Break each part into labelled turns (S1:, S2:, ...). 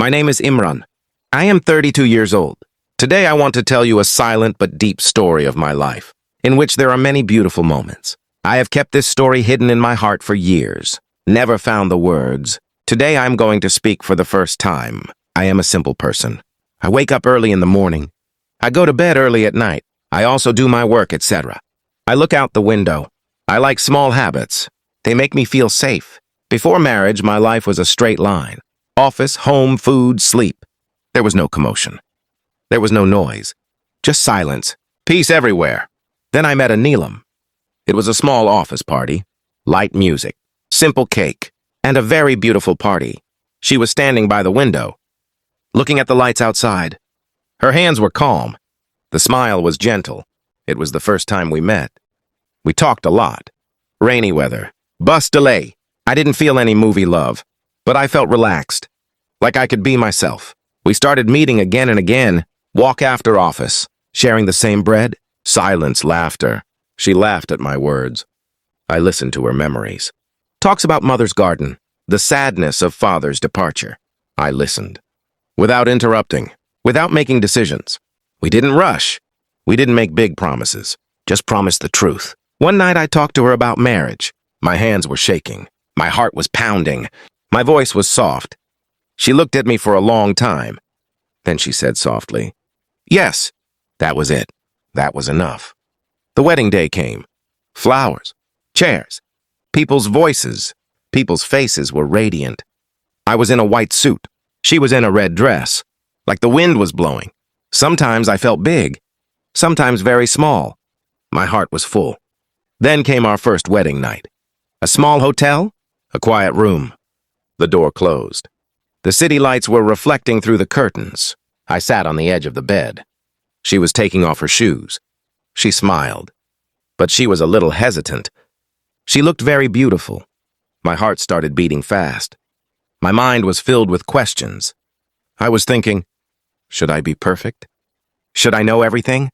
S1: My name is Imran. I am 32 years old. Today I want to tell you a silent but deep story of my life, in which there are many beautiful moments. I have kept this story hidden in my heart for years, never found the words. Today I'm going to speak for the first time. I am a simple person. I wake up early in the morning. I go to bed early at night. I also do my work, etc. I look out the window. I like small habits. They make me feel safe. Before marriage, my life was a straight line. Office, home, food, sleep. There was no commotion. There was no noise. Just silence. Peace everywhere. Then I met Neelam. It was a small office party. Light music. Simple cake. And a very beautiful party. She was standing by the window, looking at the lights outside. Her hands were calm. The smile was gentle. It was the first time we met. We talked a lot. Rainy weather. Bus delay. I didn't feel any movie love, but I felt relaxed, like I could be myself. We started meeting again and again, walk after office, sharing the same bread, silence, laughter. She laughed at my words. I listened to her memories. Talks about mother's garden, the sadness of father's departure. I listened. Without interrupting, without making decisions. We didn't rush. We didn't make big promises, just promised the truth. One night I talked to her about marriage. My hands were shaking. My heart was pounding. My voice was soft. She looked at me for a long time. Then she said softly, "Yes." That was it. That was enough. The wedding day came. Flowers, chairs, people's voices, people's faces were radiant. I was in a white suit. She was in a red dress, like the wind was blowing. Sometimes I felt big, sometimes very small. My heart was full. Then came our first wedding night. A small hotel, a quiet room. The door closed. The city lights were reflecting through the curtains. I sat on the edge of the bed. She was taking off her shoes. She smiled, but she was a little hesitant. She looked very beautiful. My heart started beating fast. My mind was filled with questions. I was thinking, should I be perfect? Should I know everything?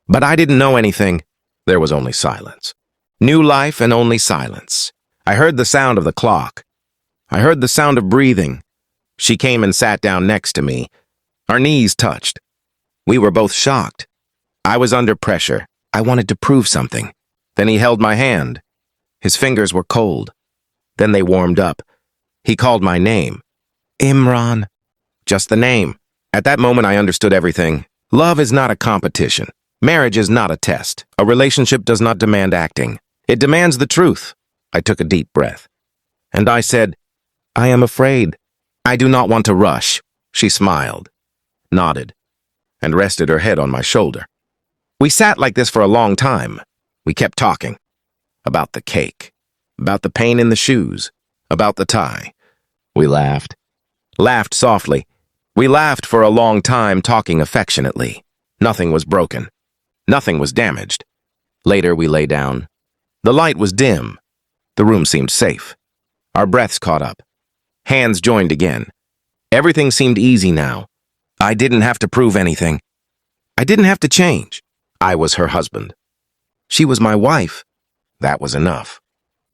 S1: But I didn't know anything. There was only silence. New life and only silence. I heard the sound of the clock. I heard the sound of breathing. She came and sat down next to me. Our knees touched. We were both shocked. I was under pressure. I wanted to prove something. Then he held my hand. His fingers were cold. Then they warmed up. He called my name. Imran. Just the name. At that moment, I understood everything. Love is not a competition. Marriage is not a test. A relationship does not demand acting. It demands the truth. I took a deep breath. And I said, "I am afraid. I do not want to rush." She smiled, nodded, and rested her head on my shoulder. We sat like this for a long time. We kept talking. About the cake. About the pain in the shoes. About the tie. We laughed. Laughed softly. We laughed for a long time, talking affectionately. Nothing was broken. Nothing was damaged. Later we lay down. The light was dim. The room seemed safe. Our breaths caught up. Hands joined again. Everything seemed easy now. I didn't have to prove anything. I didn't have to change. I was her husband. She was my wife. That was enough.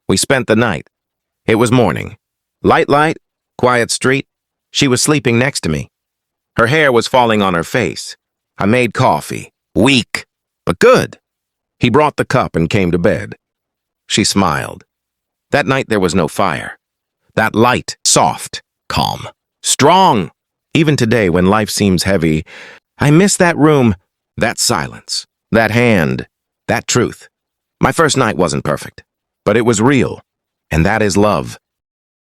S1: We spent the night. It was morning. Light, quiet street. She was sleeping next to me. Her hair was falling on her face. I made coffee. Weak, but good. He brought the cup and came to bed. She smiled. That night there was no fire. That light, soft, calm, strong. Even today, when life seems heavy, I miss that room, that silence, that hand, that truth. My first night wasn't perfect, but it was real, and that is love.